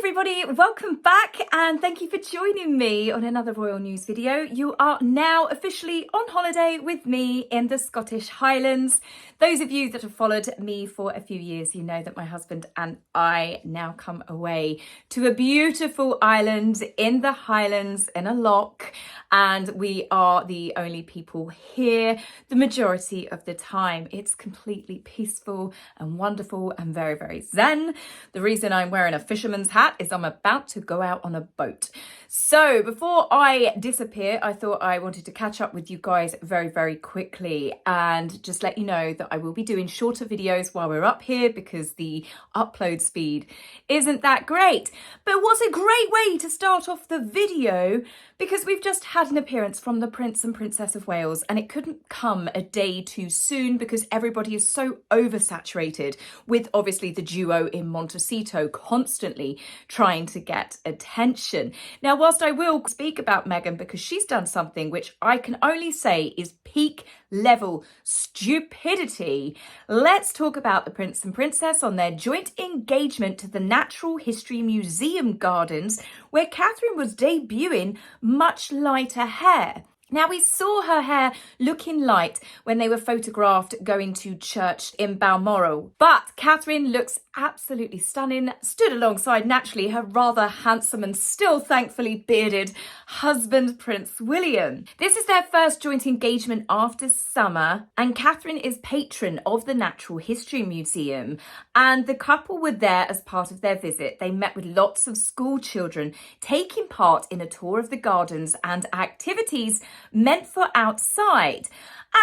everybody, welcome back and thank you for joining me on another Royal News video. You are now officially on holiday with me in the Scottish Highlands. Those of you that have followed me for a few years, you know that my husband and I now come away to a beautiful island in the Highlands in a loch, and we are the only people here the majority of the time. It's completely peaceful and wonderful and very, very zen. The reason I'm wearing a fisherman's hat is I'm about to go out on a boat. So before I disappear, I thought I wanted to catch up with you guys very, very quickly and just let you know that I will be doing shorter videos while we're up here because the upload speed isn't that great. But what's a great way to start off the video, because we've just had an appearance from the Prince and Princess of Wales, and it couldn't come a day too soon because everybody is so oversaturated with obviously the duo in Montecito constantly trying to get attention. Now, whilst I will speak about Meghan because she's done something which I can only say is peak level stupidity, let's talk about the Prince and Princess on their joint engagement to the Natural History Museum Gardens, where Catherine was debuting much lighter hair. Now, we saw her hair looking light when they were photographed going to church in Balmoral, but Catherine looks absolutely stunning, stood alongside naturally her rather handsome and still thankfully bearded husband, Prince William. This is their first joint engagement after summer, and Catherine is patron of the Natural History Museum, and the couple were there as part of their visit. They met with lots of school children, taking part in a tour of the gardens and activities meant for outside.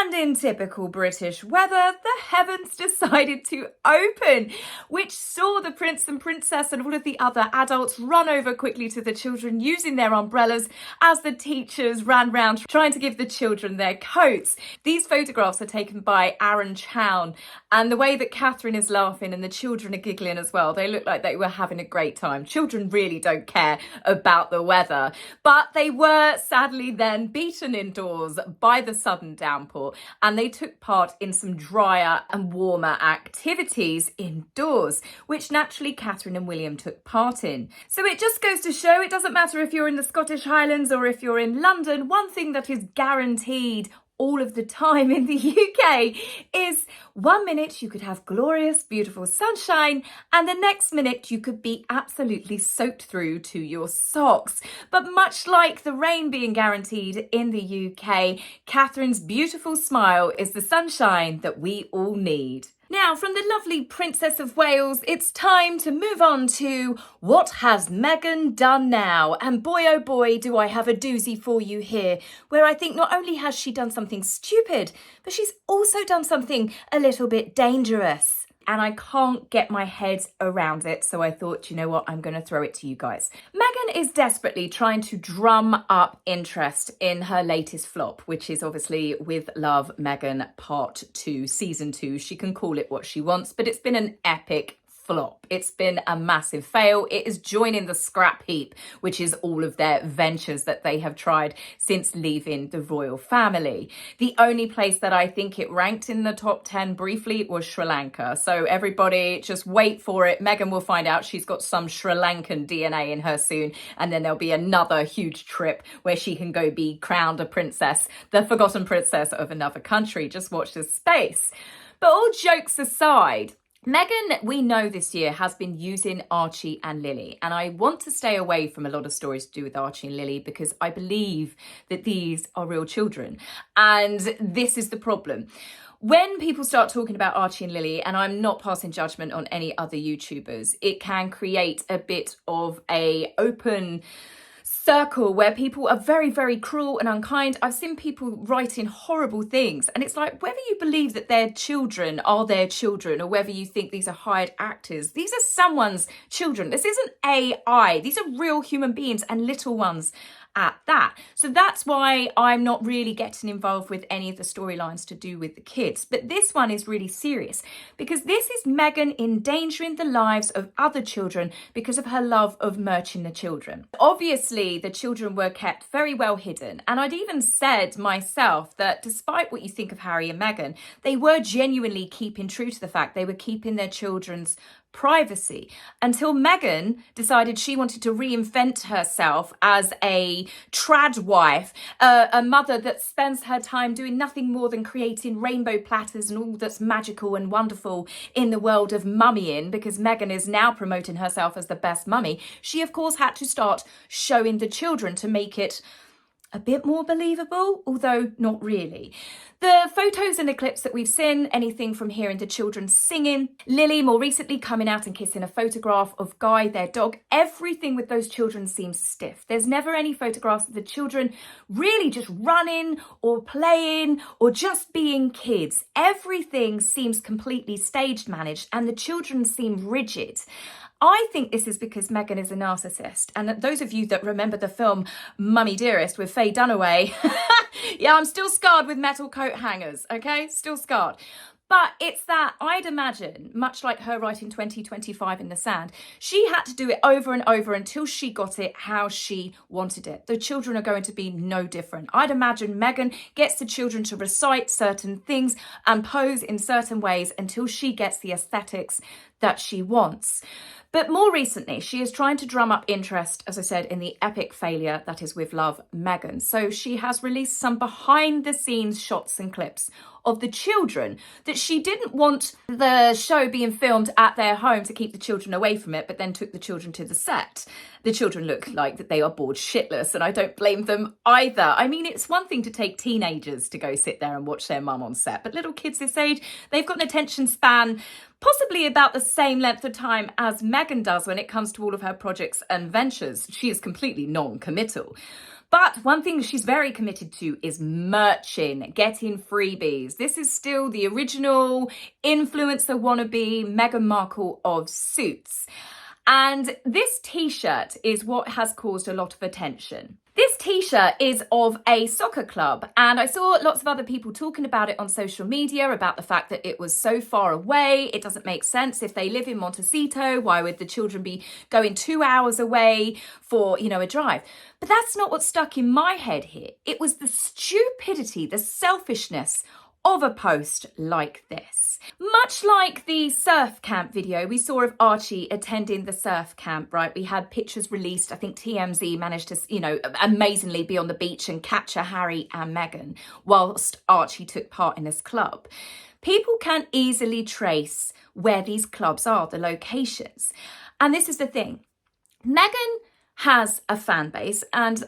And in typical British weather, the heavens decided to open, which saw the Prince and Princess and all of the other adults run over quickly to the children using their umbrellas as the teachers ran round trying to give the children their coats. These photographs are taken by Aaron Chown, and the way that Catherine is laughing and the children are giggling as well, they look like they were having a great time. Children really don't care about the weather, but they were sadly then beaten indoors by the sudden downpour, and they took part in some drier and warmer activities indoors, which naturally Catherine and William took part in. So it just goes to show it doesn't matter if you're in the Scottish Highlands or if you're in London, one thing that is guaranteed all of the time in the UK is 1 minute you could have glorious, beautiful sunshine, and the next minute you could be absolutely soaked through to your socks. But much like the rain being guaranteed in the UK, Catherine's beautiful smile is the sunshine that we all need. Now, from the lovely Princess of Wales, it's time to move on to what has Meghan done now? And boy, oh boy, do I have a doozy for you here, where I think not only has she done something stupid, but she's also done something a little bit dangerous. And I can't get my head around it, so I thought, you know what, I'm going to throw it to you guys. Meghan is desperately trying to drum up interest in her latest flop, which is obviously With Love, Meghan Part 2, Season 2. She can call it what she wants, but it's been an epic flop. It's been a massive fail. It is joining the scrap heap, which is all of their ventures that they have tried since leaving the royal family. The only place that I think it ranked in the top 10 briefly was Sri Lanka. So everybody just wait for it. Meghan will find out she's got some Sri Lankan DNA in her soon, and then there'll be another huge trip where she can go be crowned a princess, the forgotten princess of another country. Just watch this space. But all jokes aside, Meghan, we know this year, has been using Archie and Lily, and I want to stay away from a lot of stories to do with Archie and Lily because I believe that these are real children, and this is the problem. When people start talking about Archie and Lily, and I'm not passing judgment on any other YouTubers, it can create a bit of a open circle where people are very, very cruel and unkind. I've seen people writing horrible things, and it's like, whether you believe that their children are their children or whether you think these are hired actors, these are someone's children. This isn't AI. These are real human beings, and little ones at that. So that's why I'm not really getting involved with any of the storylines to do with the kids. But this one is really serious because this is Meghan endangering the lives of other children because of her love of murching the children. Obviously, the children were kept very well hidden. And I'd even said myself that despite what you think of Harry and Meghan, they were genuinely keeping true to the fact they were keeping their children's privacy until Meghan decided she wanted to reinvent herself as a trad wife, a mother that spends her time doing nothing more than creating rainbow platters and all that's magical and wonderful in the world of mummying, because Meghan is now promoting herself as the best mummy. She, of course, had to start showing the children to make it a bit more believable, although not really. The photos and the clips that we've seen, anything from hearing the children singing, Lily more recently coming out and kissing a photograph of Guy, their dog, everything with those children seems stiff. There's never any photographs of the children really just running or playing or just being kids. Everything seems completely stage managed and the children seem rigid. I think this is because Meghan is a narcissist. And those of you that remember the film Mummy Dearest with Faye Dunaway, yeah, I'm still scarred with metal coat hangers, okay? Still scarred. But it's that I'd imagine, much like her writing 2025 in the sand, she had to do it over and over until she got it how she wanted it. The children are going to be no different. I'd imagine Meghan gets the children to recite certain things and pose in certain ways until she gets the aesthetics that she wants. But more recently, she is trying to drum up interest, as I said, in the epic failure that is With Love, Meghan. So she has released some behind the scenes shots and clips of the children that she didn't want the show being filmed at their home to keep the children away from it, but then took the children to the set. The children look like that they are bored shitless, and I don't blame them either. I mean, it's one thing to take teenagers to go sit there and watch their mum on set, but little kids this age, they've got an attention span possibly about the same length of time as Meghan does when it comes to all of her projects and ventures. She is completely non-committal. But one thing she's very committed to is merching, getting freebies. This is still the original influencer wannabe Meghan Markle of Suits. And this t-shirt is what has caused a lot of attention. This t-shirt is of a soccer club, and I saw lots of other people talking about it on social media about the fact that it was so far away. It doesn't make sense. If they live in Montecito, why would the children be going 2 hours away for, a drive? But that's not what stuck in my head here. It was the stupidity, the selfishness of a post like this. Much like the surf camp video we saw of Archie attending the surf camp, right? We had pictures released. I think TMZ managed to, amazingly be on the beach and capture Harry and Meghan whilst Archie took part in this club. People can easily trace where these clubs are, the locations. And this is the thing. Meghan has a fan base, and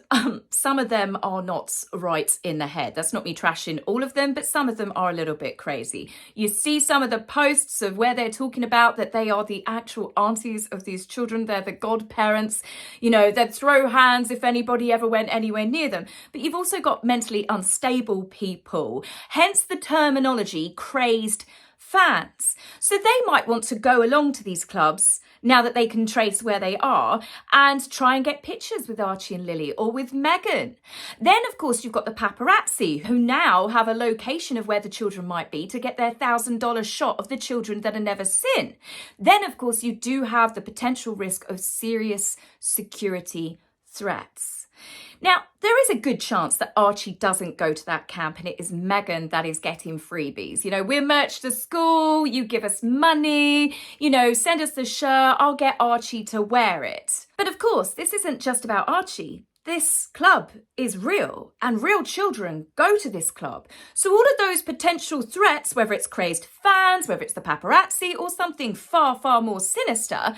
some of them are not right in the head. That's not me trashing all of them, but some of them are a little bit crazy. You see some of the posts of where they're talking about that they are the actual aunties of these children. They're the godparents. They'd throw hands if anybody ever went anywhere near them. But you've also got mentally unstable people, hence the terminology crazed fans. So they might want to go along to these clubs now that they can trace where they are and try and get pictures with Archie and Lily or with Meghan. Then, of course, you've got the paparazzi who now have a location of where the children might be to get their $1,000 shot of the children that are never seen. Then, of course, you do have the potential risk of serious security threats. Now, there is a good chance that Archie doesn't go to that camp and it is Meghan that is getting freebies. We're merch to school, you give us money, send us the shirt, I'll get Archie to wear it. But of course, this isn't just about Archie. This club is real and real children go to this club. So all of those potential threats, whether it's crazed fans, whether it's the paparazzi or something far, far more sinister,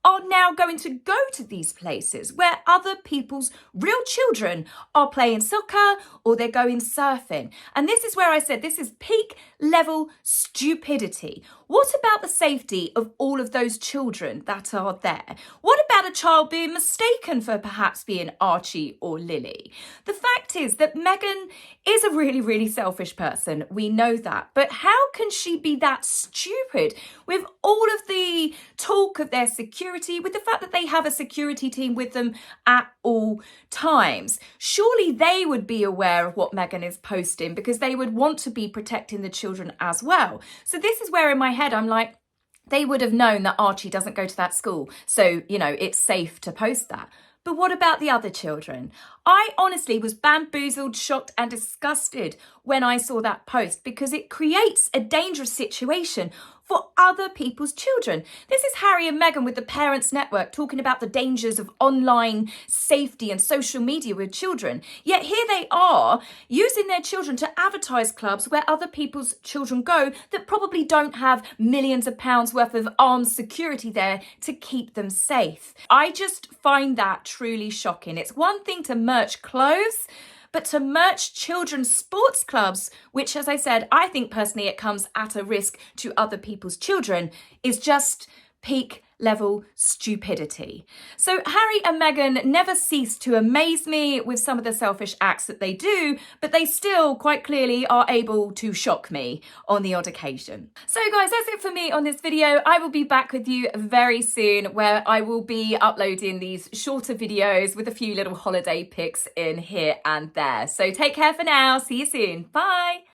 are now going to go to these places where other people's real children are playing soccer or they're going surfing. And this is where I said this is peak level stupidity. What about the safety of all of those children that are there? What about a child being mistaken for perhaps being Archie or Lily? The fact is that Meghan is a really, really selfish person. We know that. But how can she be that stupid with all of the talk of their security, with the fact that they have a security team with them at all times? Surely they would be aware of what Meghan is posting because they would want to be protecting the children as well. So this is where in my head I'm like, they would have known that Archie doesn't go to that school. So, it's safe to post that. But what about the other children? I honestly was bamboozled, shocked and disgusted when I saw that post because it creates a dangerous situation for other people's children. This is Harry and Meghan with the Parents Network talking about the dangers of online safety and social media with children. Yet here they are using their children to advertise clubs where other people's children go that probably don't have millions of pounds worth of armed security there to keep them safe. I just find that truly shocking. It's one thing to merch clothes, but to merch children's sports clubs, which, as I said, I think personally it comes at a risk to other people's children, is just peak level stupidity. So Harry and Meghan never cease to amaze me with some of the selfish acts that they do, but they still quite clearly are able to shock me on the odd occasion. So guys, that's it for me on this video. I will be back with you very soon where I will be uploading these shorter videos with a few little holiday pics in here and there. So take care for now. See you soon. Bye.